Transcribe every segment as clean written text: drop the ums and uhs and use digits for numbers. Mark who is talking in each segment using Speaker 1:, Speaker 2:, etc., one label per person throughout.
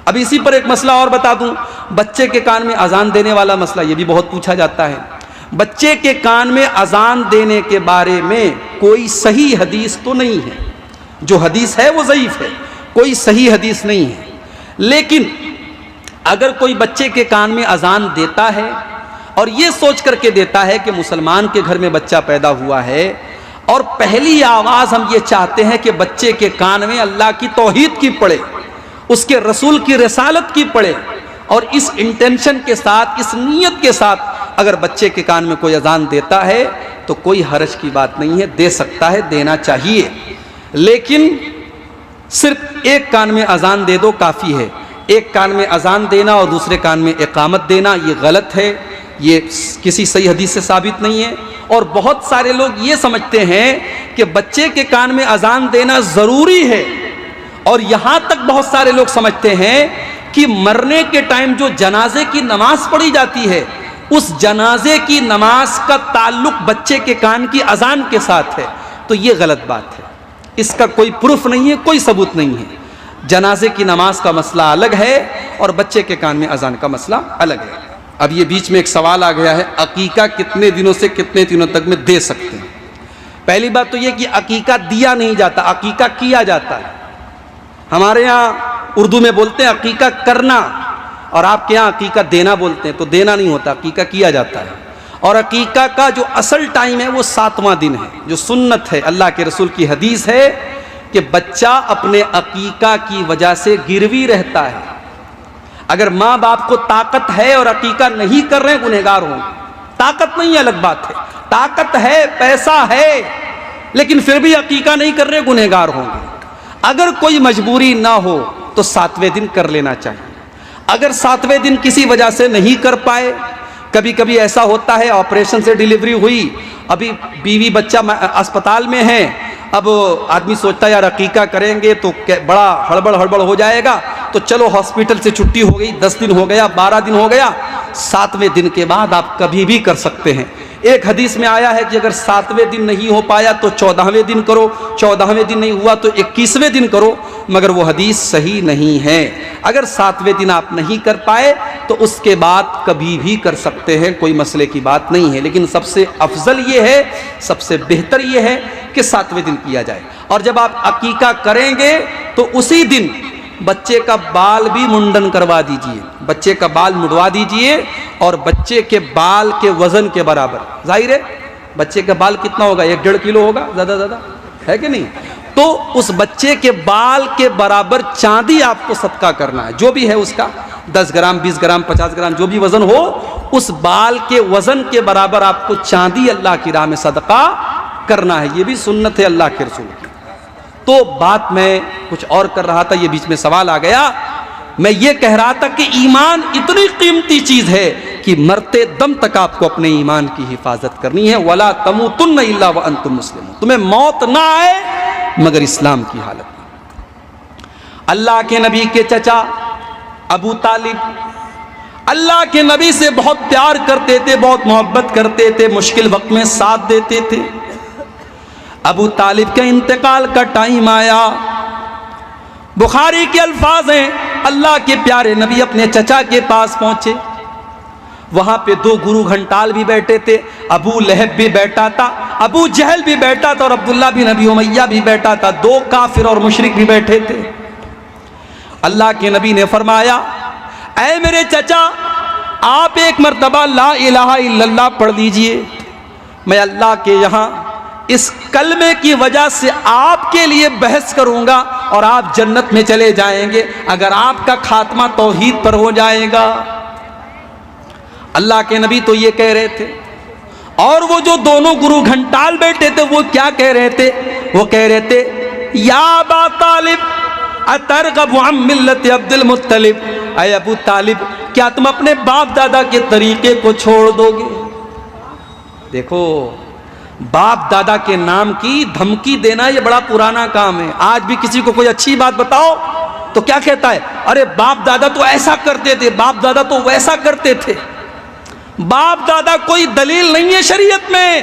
Speaker 1: اب اسی پر ایک مسئلہ اور بتا دوں، بچے کے کان میں اذان دینے والا مسئلہ، یہ بھی بہت پوچھا جاتا ہے۔ بچے کے کان میں اذان دینے کے بارے میں کوئی صحیح حدیث تو نہیں ہے، جو حدیث ہے وہ ضعیف ہے، کوئی صحیح حدیث نہیں ہے۔ لیکن اگر کوئی بچے کے کان میں اذان دیتا ہے اور یہ سوچ کر کے دیتا ہے کہ مسلمان کے گھر میں بچہ پیدا ہوا ہے، اور پہلی آواز ہم یہ چاہتے ہیں کہ بچے کے کان میں اللہ کی توحید کی پڑے، اس کے رسول کی رسالت کی پڑے، اور اس انٹینشن کے ساتھ، اس نیت کے ساتھ اگر بچے کے کان میں کوئی اذان دیتا ہے تو کوئی حرج کی بات نہیں ہے، دے سکتا ہے، دینا چاہیے۔ لیکن صرف ایک کان میں اذان دے دو کافی ہے، ایک کان میں اذان دینا اور دوسرے کان میں اقامت دینا یہ غلط ہے، یہ کسی صحیح حدیث سے ثابت نہیں ہے۔ اور بہت سارے لوگ یہ سمجھتے ہیں کہ بچے کے کان میں اذان دینا ضروری ہے، اور یہاں تک بہت سارے لوگ سمجھتے ہیں کہ مرنے کے ٹائم جو جنازے کی نماز پڑھی جاتی ہے، اس جنازے کی نماز کا تعلق بچے کے کان کی اذان کے ساتھ ہے، تو یہ غلط بات ہے، اس کا کوئی پروف نہیں ہے، کوئی ثبوت نہیں ہے۔ جنازے کی نماز کا مسئلہ الگ ہے اور بچے کے کان میں اذان کا مسئلہ الگ ہے۔ اب یہ بیچ میں ایک سوال آ گیا ہے، عقیقہ کتنے دنوں سے کتنے دنوں تک میں دے سکتے ہیں؟ پہلی بات تو یہ کہ عقیقہ دیا نہیں جاتا، عقیقہ کیا جاتا ہے۔ ہمارے ہاں اردو میں بولتے ہیں عقیقہ کرنا، اور آپ کے ہاں عقیقہ دینا بولتے ہیں، تو دینا نہیں ہوتا، عقیقہ کیا جاتا ہے۔ اور عقیقہ کا جو اصل ٹائم ہے وہ 7واں دن ہے، جو سنت ہے، اللہ کے رسول کی حدیث ہے کہ بچہ اپنے عقیقہ کی وجہ سے گروی رہتا ہے۔ اگر ماں باپ کو طاقت ہے اور عقیقہ نہیں کر رہے ہیں، گنہگار ہوں۔ طاقت نہیں ہے الگ بات ہے، طاقت ہے، پیسہ ہے، لیکن پھر بھی عقیقہ نہیں کر رہے، گنہگار ہوں گے۔ اگر کوئی مجبوری نہ ہو تو 7ویں دن کر لینا چاہیے۔ اگر 7ویں دن کسی وجہ سے نہیں کر پائے، کبھی کبھی ایسا ہوتا ہے آپریشن سے ڈیلیوری ہوئی، ابھی بیوی بچہ اسپتال میں ہے، اب آدمی سوچتا ہے یار عقیقہ کریں گے تو بڑا ہڑبڑ ہو جائے گا، تو چلو ہاسپٹل سے چھٹی ہو گئی، 10 دن ہو گیا، 12 دن ہو گیا، 7ویں دن کے بعد آپ کبھی بھی کر سکتے ہیں۔ ایک حدیث میں آیا ہے کہ اگر 7ویں دن نہیں ہو پایا تو 14ویں دن کرو، 14ویں دن نہیں ہوا تو 21ویں دن کرو، مگر وہ حدیث صحیح نہیں ہے۔ اگر 7ویں دن آپ نہیں کر پائے تو اس کے بعد کبھی بھی کر سکتے ہیں، کوئی مسئلے کی بات نہیں ہے، لیکن سب سے افضل یہ ہے، سب سے بہتر یہ ہے کہ 7ویں دن کیا جائے۔ اور جب آپ عقیقہ کریں گے تو اسی دن بچے کا بال بھی منڈن کروا دیجئے، بچے کا بال مڈوا دیجئے، اور بچے کے بال کے وزن کے برابر، ظاہر ہے بچے کا بال کتنا ہوگا، 1.5 کلو ہوگا زیادہ ہے کہ نہیں، تو اس بچے کے بال کے برابر چاندی آپ کو صدقہ کرنا ہے، جو بھی ہے اس کا 10 گرام 20 گرام 50 گرام جو بھی وزن ہو، اس بال کے وزن کے برابر آپ کو چاندی اللہ کی راہ میں صدقہ کرنا ہے۔ یہ بھی سنت ہے اللہ کے رسول کی۔ تو بات میں کچھ اور کر رہا تھا، یہ بیچ میں سوال آ گیا۔ میں یہ کہہ رہا تھا کہ ایمان اتنی قیمتی چیز ہے کہ مرتے دم تک آپ کو اپنے ایمان کی حفاظت کرنی ہے۔ وَلَا تَمُوتُنَّ إِلَّا وَأَنْتُمْ مُسْلِمُونَ، تمہیں موت نہ آئے مگر اسلام کی حالت میں۔ اللہ کے نبی کے چچا ابو طالب اللہ کے نبی سے بہت پیار کرتے تھے، بہت محبت کرتے تھے، مشکل وقت میں ساتھ دیتے تھے۔ ابو طالب کے انتقال کا ٹائم آیا، بخاری کے الفاظ ہیں، اللہ کے پیارے نبی اپنے چچا کے پاس پہنچے، وہاں پہ 2 گرو گھنٹال بھی بیٹھے تھے، ابو لہب بھی بیٹھا تھا، ابو جہل بھی بیٹھا تھا، اور عبداللہ بن ابی امیہ بھی بیٹھا تھا، 2 کافر اور مشرک بھی بیٹھے تھے۔ اللہ کے نبی نے فرمایا، اے میرے چچا، آپ ایک مرتبہ لا الہ الا اللہ پڑھ لیجئے، میں اللہ کے یہاں اس کلمے کی وجہ سے آپ کے لیے بحث کروں گا اور آپ جنت میں چلے جائیں گے اگر آپ کا خاتمہ توحید پر ہو جائے گا۔ اللہ کے نبی تو یہ کہہ رہے تھے، اور وہ جو دونوں گرو گھنٹال بیٹھے تھے وہ کیا کہہ رہے تھے؟ وہ کہہ رہے تھے، یا ابا طالب اترغب عن ملت عبد المطلب، اے ابو طالب کیا تم اپنے باپ دادا کے طریقے کو چھوڑ دو گے؟ دیکھو، باپ دادا کے نام کی دھمکی دینا یہ بڑا پرانا کام ہے۔ آج بھی کسی کو کوئی اچھی بات بتاؤ تو کیا کہتا ہے؟ ارے باپ دادا تو ایسا کرتے تھے، باپ دادا تو ویسا کرتے تھے۔ باپ دادا کوئی دلیل نہیں ہے شریعت میں۔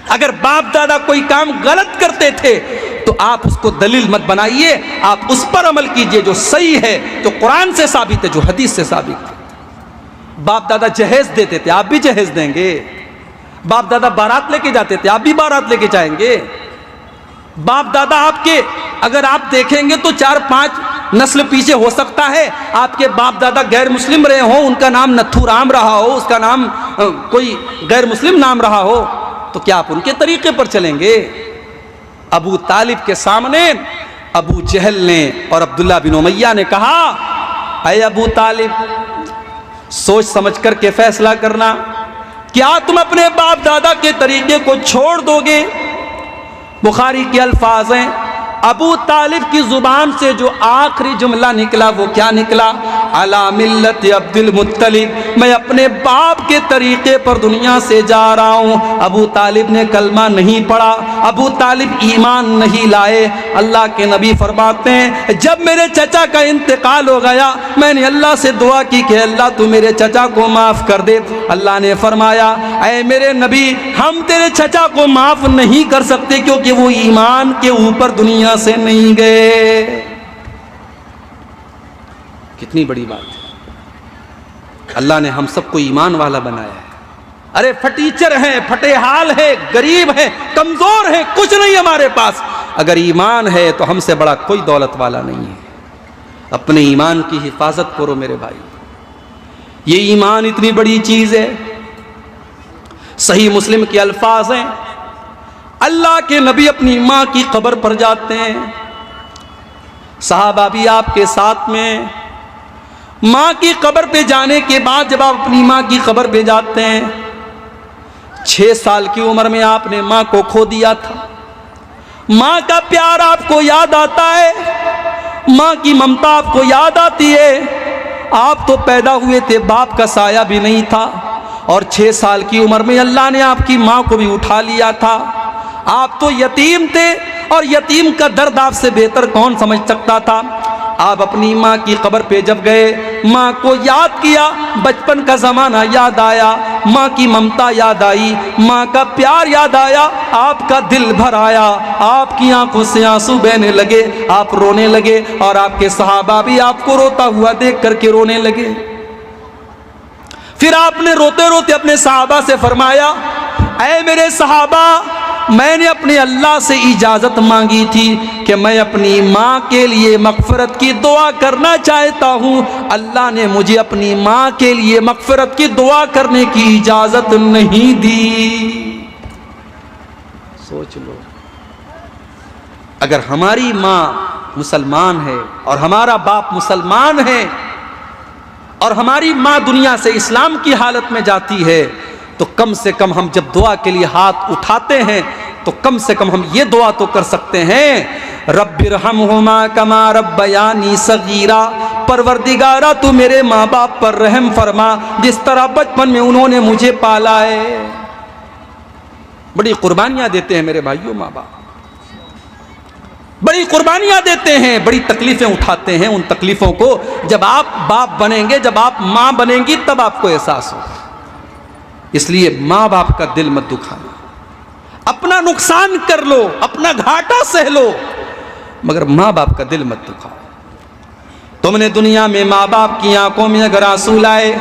Speaker 1: اگر باپ دادا کوئی کام غلط کرتے تھے تو آپ اس کو دلیل مت بنائیے، آپ اس پر عمل کیجئے جو صحیح ہے، جو قرآن سے ثابت ہے، جو حدیث سے ثابت ہے۔ باپ دادا جہیز دیتے تھے، آپ بھی جہیز دیں گے۔ باپ دادا بارات لے کے جاتے تھے، آپ بھی بارات لے کے جائیں گے۔ باپ دادا آپ کے اگر آپ دیکھیں گے تو 4-5 نسل پیچھے ہو سکتا ہے آپ کے باپ دادا غیر مسلم رہے ہوں، ان کا نام نتھو رام رہا ہو، اس کا نام کوئی غیر مسلم نام رہا ہو، تو کیا آپ ان کے طریقے پر چلیں گے؟ ابو طالب کے سامنے ابو جہل نے اور عبداللہ بن امیہ نے کہا، اے ابو طالب، سوچ سمجھ کر کے فیصلہ کرنا، کیا تم اپنے باپ دادا کے طریقے کو چھوڑ دو گے؟ بخاری کے الفاظ ہیں، ابو طالب کی زبان سے جو آخری جملہ نکلا وہ کیا نکلا؟ علی ملت عبد المطلب، میں اپنے باپ کے طریقے پر دنیا سے جا رہا ہوں۔ ابو طالب نے کلمہ نہیں پڑھا، ابو طالب ایمان نہیں لائے۔ اللہ کے نبی فرماتے ہیں، جب میرے چچا کا انتقال ہو گیا میں نے اللہ سے دعا کی کہ اللہ تو میرے چچا کو معاف کر دے۔ اللہ نے فرمایا، اے میرے نبی، ہم تیرے چچا کو معاف نہیں کر سکتے کیونکہ وہ ایمان کے اوپر دنیا سے نہیں گئے۔ کتنی بڑی بات ہے، اللہ نے ہم سب کو ایمان والا بنایا ہے۔ ارے پھٹیچر ہیں، پھٹے حال ہے، غریب ہیں، کمزور ہیں، کچھ نہیں ہمارے پاس، اگر ایمان ہے تو ہم سے بڑا کوئی دولت والا نہیں ہے۔ اپنے ایمان کی حفاظت کرو میرے بھائی، یہ ایمان اتنی بڑی چیز ہے۔ صحیح مسلم کے الفاظ ہیں، اللہ کے نبی اپنی ماں کی قبر پر جاتے ہیں، صحابہ بھی آپ کے ساتھ میں۔ ماں کی قبر پہ جانے کے بعد جب آپ اپنی ماں کی قبر پہ جاتے ہیں، 6 سال کی عمر میں آپ نے ماں کو کھو دیا تھا۔ ماں کا پیار آپ کو یاد آتا ہے، ماں کی ممتا آپ کو یاد آتی ہے۔ آپ تو پیدا ہوئے تھے، باپ کا سایہ بھی نہیں تھا، اور 6 سال کی عمر میں اللہ نے آپ کی ماں کو بھی اٹھا لیا تھا۔ آپ تو یتیم تھے، اور یتیم کا درد آپ سے بہتر کون سمجھ سکتا تھا؟ آپ اپنی ماں کی قبر پہ جب گئے، ماں کو یاد کیا، بچپن کا زمانہ یاد آیا، ماں کی ممتا یاد آئی، ماں کا پیار یاد آیا، آپ کا دل بھر آیا، آپ کی آنکھوں سے آنسو بہنے لگے، آپ رونے لگے، اور آپ کے صحابہ بھی آپ کو روتا ہوا دیکھ کر کے رونے لگے۔ پھر آپ نے روتے روتے اپنے صحابہ سے فرمایا، اے میرے صحابہ، میں نے اپنے اللہ سے اجازت مانگی تھی کہ میں اپنی ماں کے لیے مغفرت کی دعا کرنا چاہتا ہوں، اللہ نے مجھے اپنی ماں کے لیے مغفرت کی دعا کرنے کی اجازت نہیں دی۔ سوچ لو، اگر ہماری ماں مسلمان ہے اور ہمارا باپ مسلمان ہے اور ہماری ماں دنیا سے اسلام کی حالت میں جاتی ہے، تو کم سے کم ہم جب دعا کے لیے ہاتھ اٹھاتے ہیں تو کم سے کم ہم یہ دعا تو کر سکتے ہیں، رب ارحمہما کما ربیانی صغیرا، پروردگارا تو میرے ماں باپ پر رحم فرما جس طرح بچپن میں انہوں نے مجھے پالا ہے۔ بڑی قربانیاں دیتے ہیں میرے بھائیوں ماں باپ، بڑی قربانیاں دیتے ہیں، بڑی تکلیفیں اٹھاتے ہیں۔ ان تکلیفوں کو جب آپ باپ بنیں گے، جب آپ ماں بنیں گی، تب آپ کو احساس ہوگا۔ اس لیے ماں باپ کا دل مت دکھانا، اپنا نقصان کر لو، اپنا گھاٹا سہ لو، مگر ماں باپ کا دل مت دکھاؤ۔ تم نے دنیا میں ماں باپ کی آنکھوں میں اگر آنسو لائے،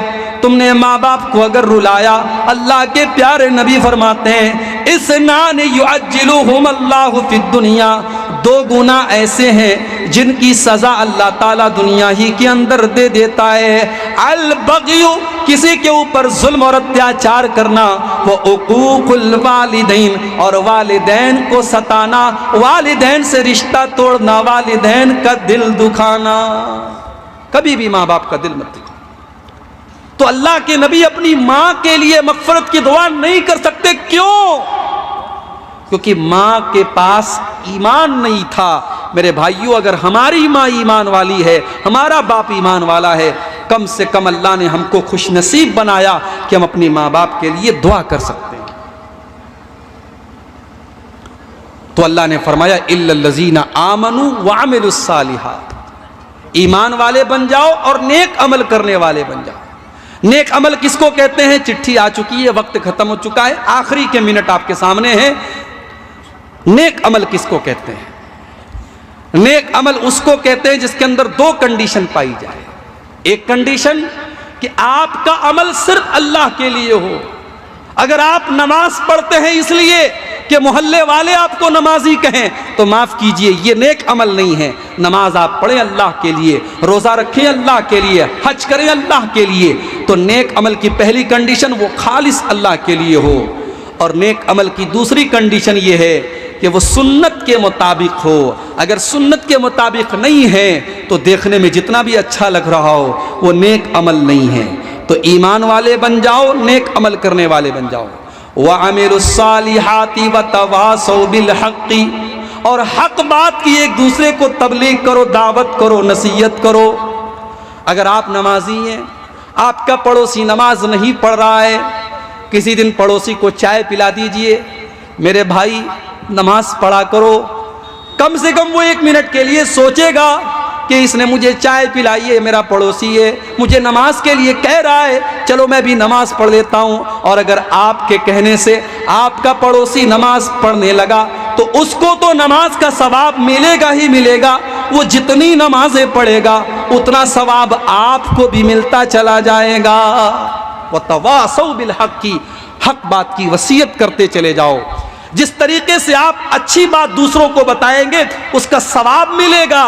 Speaker 1: تم نے ماں باپ کو اگر رلایا، اللہ کے پیارے نبی فرماتے ہیں، اثنان یعجلہم اللہ فی الدنیا، 2 گناہ ایسے ہیں جن کی سزا اللہ تعالیٰ دنیا ہی کے اندر دے دیتا ہے۔ البغی، کسی کے اوپر ظلم اور اتیاچار کرنا، وہ عقوق الوالدین، اور والدین کو ستانا، والدین سے رشتہ توڑنا، والدین کا دل دکھانا۔ کبھی بھی ماں باپ کا دل مت دکھانا۔ تو اللہ کے نبی اپنی ماں کے لیے مغفرت کی دعا نہیں کر سکتے، کیوں؟ کیونکہ ماں کے پاس ایمان نہیں تھا۔ میرے بھائیوں، اگر ہماری ماں ایمان والی ہے، ہمارا باپ ایمان والا ہے، کم سے کم اللہ نے ہم کو خوش نصیب بنایا کہ ہم اپنی ماں باپ کے لیے دعا کر سکتے ہیں۔ تو اللہ نے فرمایا الا الذین آمنوا وعملوا الصالحات، ایمان والے بن جاؤ اور نیک عمل کرنے والے بن جاؤ۔ نیک عمل کس کو کہتے ہیں؟ چٹھی آ چکی ہے، وقت ختم ہو چکا ہے، آخری کے منٹ آپ کے سامنے ہیں۔ نیک عمل کس کو کہتے ہیں؟ نیک عمل اس کو کہتے ہیں جس کے اندر دو کنڈیشن پائی جائے. ایک کنڈیشن کہ آپ کا عمل صرف اللہ کے لیے ہو. اگر آپ نماز پڑھتے ہیں اس لیے کہ محلے والے آپ کو نمازی کہیں تو معاف کیجئے، یہ نیک عمل نہیں ہے. نماز آپ پڑھیں اللہ کے لیے، روزہ رکھیں اللہ کے لیے، حج کریں اللہ کے لیے. تو نیک عمل کی پہلی کنڈیشن وہ خالص اللہ کے لیے ہو. اور نیک عمل کی دوسری کنڈیشن یہ ہے کہ وہ سنت کے مطابق ہو. اگر سنت کے مطابق نہیں ہے تو دیکھنے میں جتنا بھی اچھا لگ رہا ہو وہ نیک عمل نہیں ہے. تو ایمان والے بن جاؤ، نیک عمل کرنے والے بن جاؤ. وَعَمِلُوا الصَّالِحَاتِ وَتَوَاصَوْا بِالْحَقِّ، اور حق بات کی ایک دوسرے کو تبلیغ کرو، دعوت کرو، نصیحت کرو. اگر آپ نمازی ہیں، آپ کا پڑوسی نماز نہیں پڑھ رہا ہے، کسی دن پڑوسی کو چائے پلا دیجئے، میرے بھائی نماز پڑھا کرو. کم سے کم وہ 1 منٹ کے لیے سوچے گا کہ اس نے مجھے چائے پلائی ہے، میرا پڑوسی ہے، مجھے نماز کے لیے کہہ رہا ہے، چلو میں بھی نماز پڑھ لیتا ہوں. اور اگر آپ کے کہنے سے آپ کا پڑوسی نماز پڑھنے لگا تو اس کو تو نماز کا ثواب ملے گا ہی ملے گا. وہ جتنی نمازیں پڑھے گا اتنا ثواب آپ کو بھی ملتا چلا جائے گا. وَتَوَاصَوْا بِالْحَقِّ، حق بات کی وصیت کرتے چلے جاؤ. جس طریقے سے آپ اچھی بات دوسروں کو بتائیں گے اس کا ثواب ملے گا.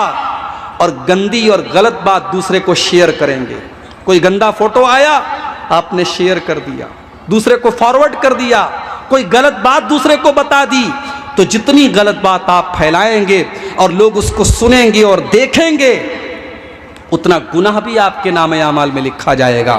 Speaker 1: اور گندی اور غلط بات دوسرے کو شیئر کریں گے. کوئی گندا فوٹو آیا آپ نے شیئر کر دیا، دوسرے کو فارورڈ کر دیا، کوئی غلط بات دوسرے کو بتا دی، تو جتنی غلط بات آپ پھیلائیں گے اور لوگ اس کو سنیں گے اور دیکھیں گے اتنا گناہ بھی آپ کے نام اعمال میں لکھا جائے گا.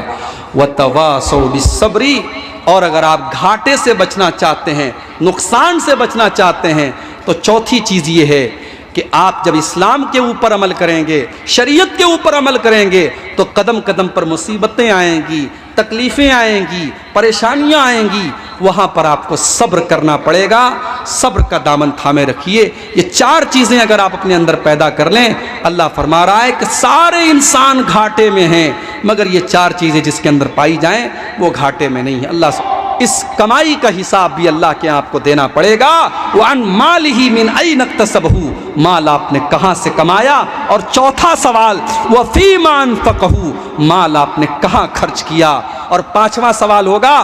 Speaker 1: وَتَوَاصَوْا بِالصَّبْرِ، اور اگر آپ گھاٹے سے بچنا چاہتے ہیں، نقصان سے بچنا چاہتے ہیں، تو چوتھی چیز یہ ہے کہ آپ جب اسلام کے اوپر عمل کریں گے، شریعت کے اوپر عمل کریں گے تو قدم قدم پر مصیبتیں آئیں گی، تکلیفیں آئیں گی، پریشانیاں آئیں گی. وہاں پر آپ کو صبر کرنا پڑے گا. صبر کا دامن تھامے رکھیے. یہ 4 چیزیں اگر آپ اپنے اندر پیدا کر لیں، اللہ فرما رہا ہے کہ سارے انسان گھاٹے میں ہیں مگر یہ 4 چیزیں جس کے اندر پائی جائیں وہ گھاٹے میں نہیں ہیں. اللہ سے اس کمائی کا حساب بھی اللہ کے آپ کو دینا پڑے گا. وَعَنْ مَالِهِ مِنْ أَيْنَ اكْتَسَبَهُ، مال آپ نے کہاں سے کمایا. اور چوتھا سوال وَفِي مَا أَنفَقَهُ، مال آپ نے کہاں خرچ کیا. اور 5واں سوال ہوگا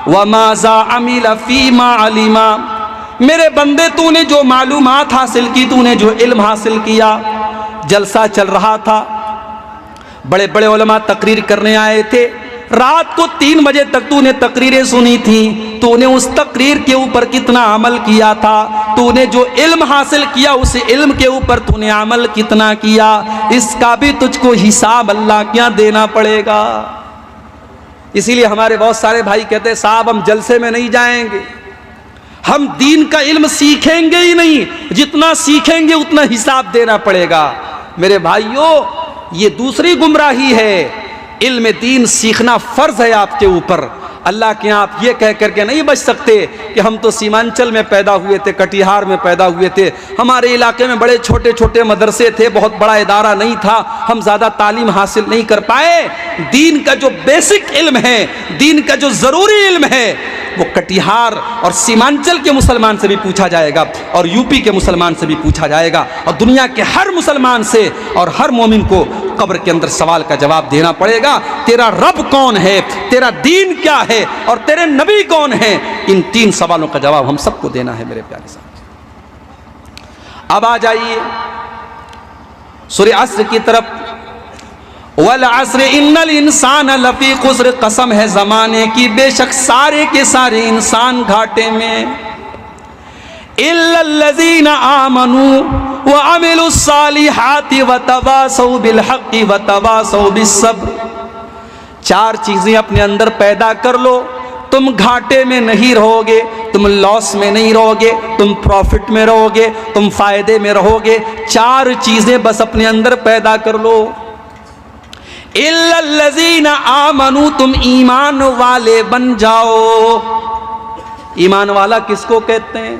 Speaker 1: وَمَاذَا عَمِلَ فِي مَا عَلِمَ، میرے بندے تو نے جو معلومات حاصل کی، تو نے جو علم حاصل کیا. جلسہ چل رہا تھا، بڑے بڑے علماء تقریر کرنے آئے تھے، رات کو 3 بجے تک تو نے تقریریں سنی تھی. تو نے اس تقریر کے اوپر کتنا عمل کیا تھا؟ تو نے جو علم حاصل کیا اس علم کے اوپر تو نے عمل کتنا کیا؟ اس کا بھی تجھ کو حساب اللہ کیا دینا پڑے گا. اسی لیے ہمارے بہت سارے بھائی کہتے ہیں صاحب ہم جلسے میں نہیں جائیں گے، ہم دین کا علم سیکھیں گے ہی نہیں، جتنا سیکھیں گے اتنا حساب دینا پڑے گا. میرے بھائیوں یہ دوسری گمراہی ہے. علم دین سیکھنا فرض ہے آپ کے اوپر. اللہ کے آپ یہ کہہ کر کے نہیں بچ سکتے کہ ہم تو سیمانچل میں پیدا ہوئے تھے، کٹیہار میں پیدا ہوئے تھے، ہمارے علاقے میں بڑے چھوٹے چھوٹے مدرسے تھے، بہت بڑا ادارہ نہیں تھا، ہم زیادہ تعلیم حاصل نہیں کر پائے. دین کا جو بیسک علم ہے، دین کا جو ضروری علم ہے وہ کٹیہار اور سیمانچل کے مسلمان سے بھی پوچھا جائے گا اور یو پی کے مسلمان سے بھی پوچھا جائے گا اور دنیا کے ہر مسلمان سے اور ہر مومن کو قبر کے اندر سوال کا جواب دینا پڑے گا. تیرا رب کون ہے، تیرا دین کیا ہے اور تیرے نبی کون ہیں؟ ان 3 سوالوں کا جواب ہم سب کو دینا ہے میرے پیارے صاحب. اب آ جائیے سورہ عصر کی طرف. والعصر ان الانسان لفی خسر، قسم ہے زمانے کی بے شک سارے کے سارے انسان گھاٹے میں. الا الذین آمنوا وعملوا الصالحات وتواصوا بالحق وتواصوا بالصبر. 4 چیزیں اپنے اندر پیدا کر لو، تم گھاٹے میں نہیں رہو گے، تم لاس میں نہیں رہو گے، تم پروفٹ میں رہو گے، تم فائدے میں رہو گے. 4 چیزیں بس اپنے اندر پیدا کر لو. الا الذین آمنوا، تم ایمان والے بن جاؤ. ایمان والا کس کو کہتے ہیں؟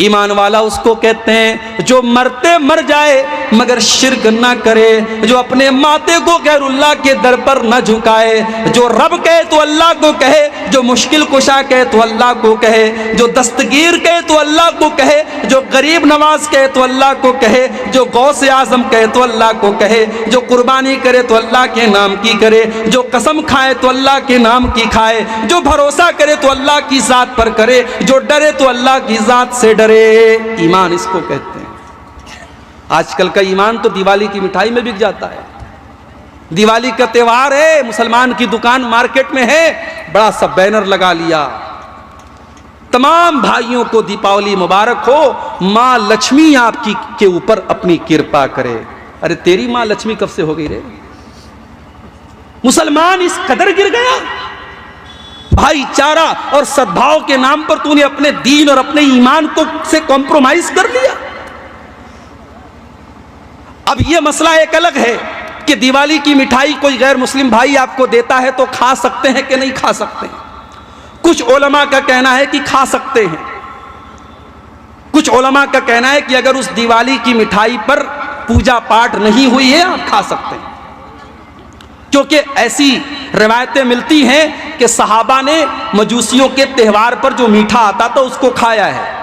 Speaker 1: ایمان والا اس کو کہتے ہیں جو مرتے مر جائے مگر شرک نہ کرے، جو اپنے ماتے کو غیر اللہ کے در پر نہ جھکائے، جو رب کہے تو اللہ کو کہے، جو مشکل کشا کہے تو اللہ کو کہے، جو دستگیر کہے تو اللہ کو کہے، جو غریب نواز کہے تو اللہ کو کہے، جو غوث اعظم کہے تو اللہ کو کہے، جو قربانی کرے تو اللہ کے نام کی کرے، جو قسم کھائے تو اللہ کے نام کی کھائے، جو بھروسہ کرے تو اللہ کی ذات پر کرے، جو ڈرے تو اللہ کی ذات سے ڈرے۔ ایمان اس کو کہتے ہیں۔ آج کل کا ایمان تو دیوالی کی مٹھائی میں بک جاتا ہے۔ دیوالی کا تہوار ہے، مسلمان کی دکان مارکیٹ میں ہے، بڑا سا بینر لگا لیا، تمام بھائیوں کو دیپاولی مبارک ہو، ماں لکشمی آپ کے اوپر اپنی کرپا کرے۔ ارے تیری ماں لکشمی کب سے ہو گئی رے؟ مسلمان اس قدر گر گیا، بھائی چارہ اور سدبھاؤ کے نام پر تو نے اپنے دین اور اپنے ایمان کو سے کمپرومائز کر لیا۔ اب یہ مسئلہ ایک الگ ہے کہ دیوالی کی مٹھائی کوئی غیر مسلم بھائی آپ کو دیتا ہے تو کھا سکتے ہیں کہ نہیں کھا سکتے ہیں۔ کچھ علماء کا کہنا ہے کہ کھا سکتے ہیں، کچھ علماء کا کہنا ہے کہ اگر اس دیوالی کی مٹھائی پر پوجا پاٹ نہیں ہوئی ہے آپ کھا سکتے ہیں، کیونکہ ایسی روایتیں ملتی ہیں کہ صحابہ نے مجوسیوں کے تہوار پر جو میٹھا آتا تھا اس کو کھایا ہے۔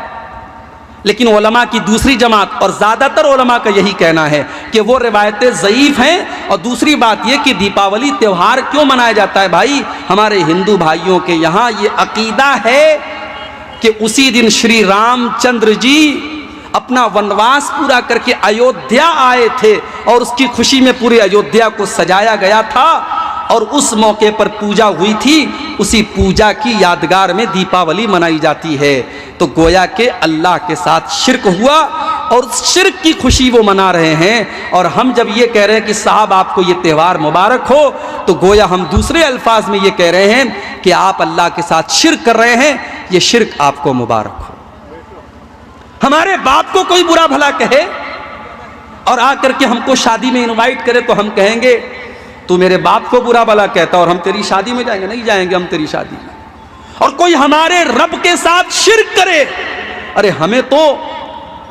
Speaker 1: لیکن علماء کی دوسری جماعت اور زیادہ تر علماء کا یہی کہنا ہے کہ وہ روایتیں ضعیف ہیں۔ اور دوسری بات یہ کہ دیپاولی تہوار کیوں منایا جاتا ہے بھائی؟ ہمارے ہندو بھائیوں کے یہاں یہ عقیدہ ہے کہ اسی دن شری رام چندر جی اپنا ونواس پورا کر کے ایودھیا آئے تھے اور اس کی خوشی میں پورے ایودھیا کو سجایا گیا تھا اور اس موقع پر پوجا ہوئی تھی، اسی پوجا کی یادگار میں دیپاولی منائی جاتی ہے۔ تو گویا کہ اللہ کے ساتھ شرک ہوا اور شرک کی خوشی وہ منا رہے ہیں، اور ہم جب یہ کہہ رہے ہیں کہ صاحب آپ کو یہ تہوار مبارک ہو تو گویا ہم دوسرے الفاظ میں یہ کہہ رہے ہیں کہ آپ اللہ کے ساتھ شرک کر رہے ہیں، یہ شرک آپ کو مبارک ہو۔ ہمارے باپ کو کوئی برا بھلا کہے اور آ کر کے ہم کو شادی میں انوائٹ کرے تو ہم کہیں گے تو میرے باپ کو برا بھلا کہتا اور ہم تیری شادی میں جائیں گے؟ نہیں جائیں گے ہم تیری شادی میں۔ اور کوئی ہمارے رب کے ساتھ شرک کرے، ارے ہمیں تو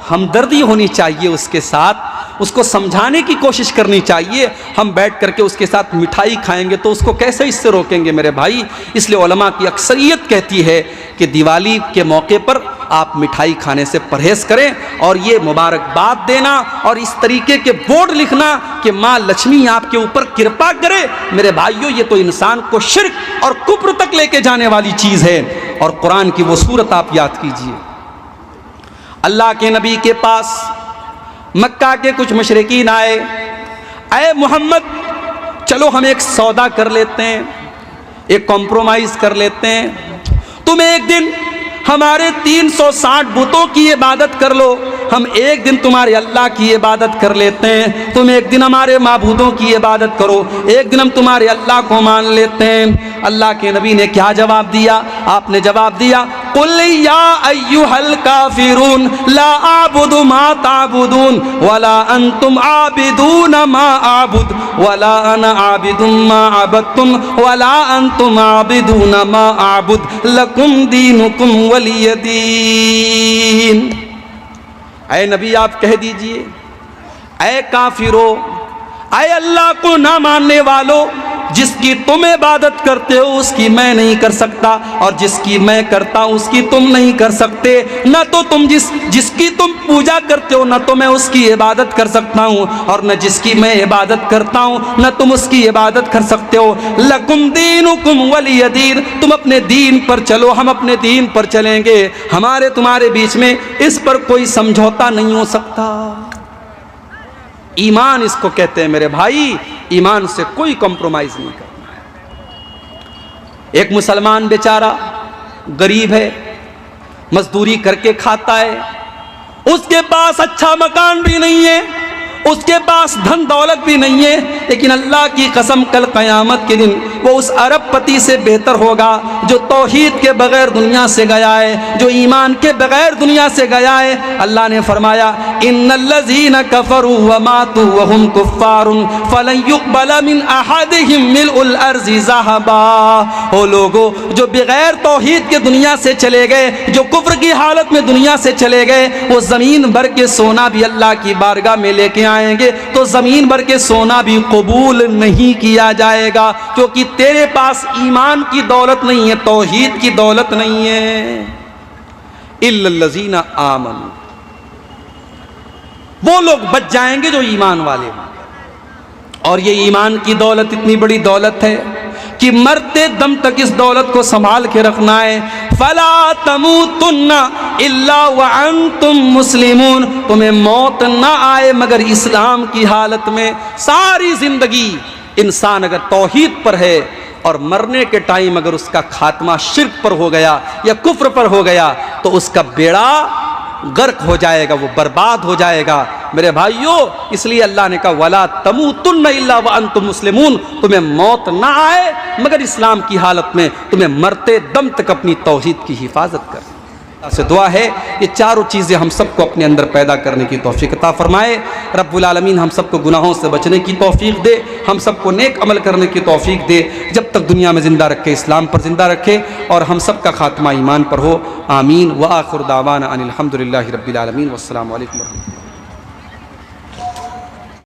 Speaker 1: ہمدردی ہونی چاہیے اس کے ساتھ، اس کو سمجھانے کی کوشش کرنی چاہیے۔ ہم بیٹھ کر کے اس کے ساتھ مٹھائی کھائیں گے تو اس کو کیسے اس سے روکیں گے میرے بھائی؟ اس لیے علماء کی اکثریت کہتی ہے کہ دیوالی کے موقع پر آپ مٹھائی کھانے سے پرہیز کریں، اور یہ مبارکباد دینا اور اس طریقے کے بورڈ لکھنا کہ ماں لکشمی آپ کے اوپر کرپا کرے، میرے بھائیوں یہ تو انسان کو شرک اور کفر تک لے کے جانے والی چیز ہے۔ اور قرآن کی وہ سورت آپ یاد کیجئے، اللہ کے نبی کے پاس مکہ کے کچھ مشرکین آئے، اے محمد چلو ہم ایک سودا کر لیتے ہیں، ایک کمپرومائز کر لیتے ہیں، تم ایک دن ہمارے 360 بتوں کی عبادت کر لو، ہم ایک دن تمہارے اللہ کی عبادت کر لیتے ہیں، تم ایک دن ہمارے معبودوں کی عبادت کرو، ایک دن ہم تمہارے اللہ کو مان لیتے ہیں۔ اللہ کے نبی نے کیا جواب دیا؟ آپ نے جواب دیا قُلْ يَا أَيُّهَا الْكَافِرُونَ لَا أَعْبُدُ مَا تَعْبُدُونَ وَلَا أَنْتُمْ عَابِدُونَ مَا أَعْبُدُ وَلَا أَنَا عَابِدٌ مَا عَبَدتُّمْ وَلَا أَنْتُمْ عَابِدُونَ مَا أَعْبُدُ لَكُمْ دِينُكُمْ وَلِيَ دِينِ۔ اے نبی آپ کہہ دیجئے، اے کافرو، اے اللہ کو نہ ماننے والو، جس کی تم عبادت کرتے ہو اس کی میں نہیں کر سکتا، اور جس کی میں کرتا ہوں اس کی تم نہیں کر سکتے، نہ تو تم جس کی تم پوجا کرتے ہو نہ تو میں اس کی عبادت کر سکتا ہوں، اور نہ جس کی میں عبادت کرتا ہوں نہ تم اس کی عبادت کر سکتے ہو۔ لکم دینکم ولی دین، تم اپنے دین پر چلو، ہم اپنے دین پر چلیں گے، ہمارے تمہارے بیچ میں اس پر کوئی سمجھوتا نہیں ہو سکتا۔ ایمان اس کو کہتے ہیں میرے بھائی، ایمان سے کوئی کمپرومائز نہیں کرنا ہے۔ ایک مسلمان بیچارہ غریب ہے، مزدوری کر کے کھاتا ہے، اس کے پاس اچھا مکان بھی نہیں ہے، اس کے پاس دھن دولت بھی نہیں ہے، لیکن اللہ کی قسم کل قیامت کے دن وہ اس ارب پتی سے بہتر ہوگا جو توحید کے بغیر دنیا سے گیا ہے، جو ایمان کے بغیر دنیا سے گیا ہے۔ اللہ نے فرمایا ان الذین کفروا وماتوا وهم کفار فلن يقبل من احدهم ملء الارض ذهبا۔ وہ لوگوں جو بغیر توحید کے دنیا سے چلے گئے، جو کفر کی حالت میں دنیا سے چلے گئے، وہ زمین بھر کے سونا بھی اللہ کی بارگاہ میں لے کے آئیں گے تو زمین بھر کے سونا بھی قبول نہیں کیا جائے گا، کیونکہ تیرے پاس ایمان کی دولت نہیں ہے، توحید کی دولت نہیں ہے۔ الا الذین آمنوا، وہ لوگ بچ جائیں گے جو ایمان والے ہیں۔ اور یہ ایمان کی دولت اتنی بڑی دولت ہے کہ مرتے دم تک اس دولت کو سنبھال کے رکھنا ہے۔ فلا تموتن الا وانتم مسلمون، تمہیں موت نہ آئے مگر اسلام کی حالت میں۔ ساری زندگی انسان اگر توحید پر ہے اور مرنے کے ٹائم اگر اس کا خاتمہ شرک پر ہو گیا یا کفر پر ہو گیا تو اس کا بیڑا غرق ہو جائے گا، وہ برباد ہو جائے گا۔ میرے بھائیوں، اس لیے اللہ نے کہا وَلَا تَمُوتُنَّ إِلَّا وَأَنْتُمْ مُسْلِمُونَ، تمہیں موت نہ آئے مگر اسلام کی حالت میں، تمہیں مرتے دم تک اپنی توحید کی حفاظت کر۔ سے دعا ہے یہ چاروں چیزیں ہم سب کو اپنے اندر پیدا کرنے کی توفیق عطا فرمائے۔ رب العالمین ہم سب کو گناہوں سے بچنے کی توفیق دے، ہم سب کو نیک عمل کرنے کی توفیق دے، جب تک دنیا میں زندہ رکھے اسلام پر زندہ رکھے اور ہم سب کا خاتمہ ایمان پر ہو۔ آمین۔ وآخر دعوانا ان الحمد للہ رب العالمین، والسلام علیکم ورحمۃ اللہ۔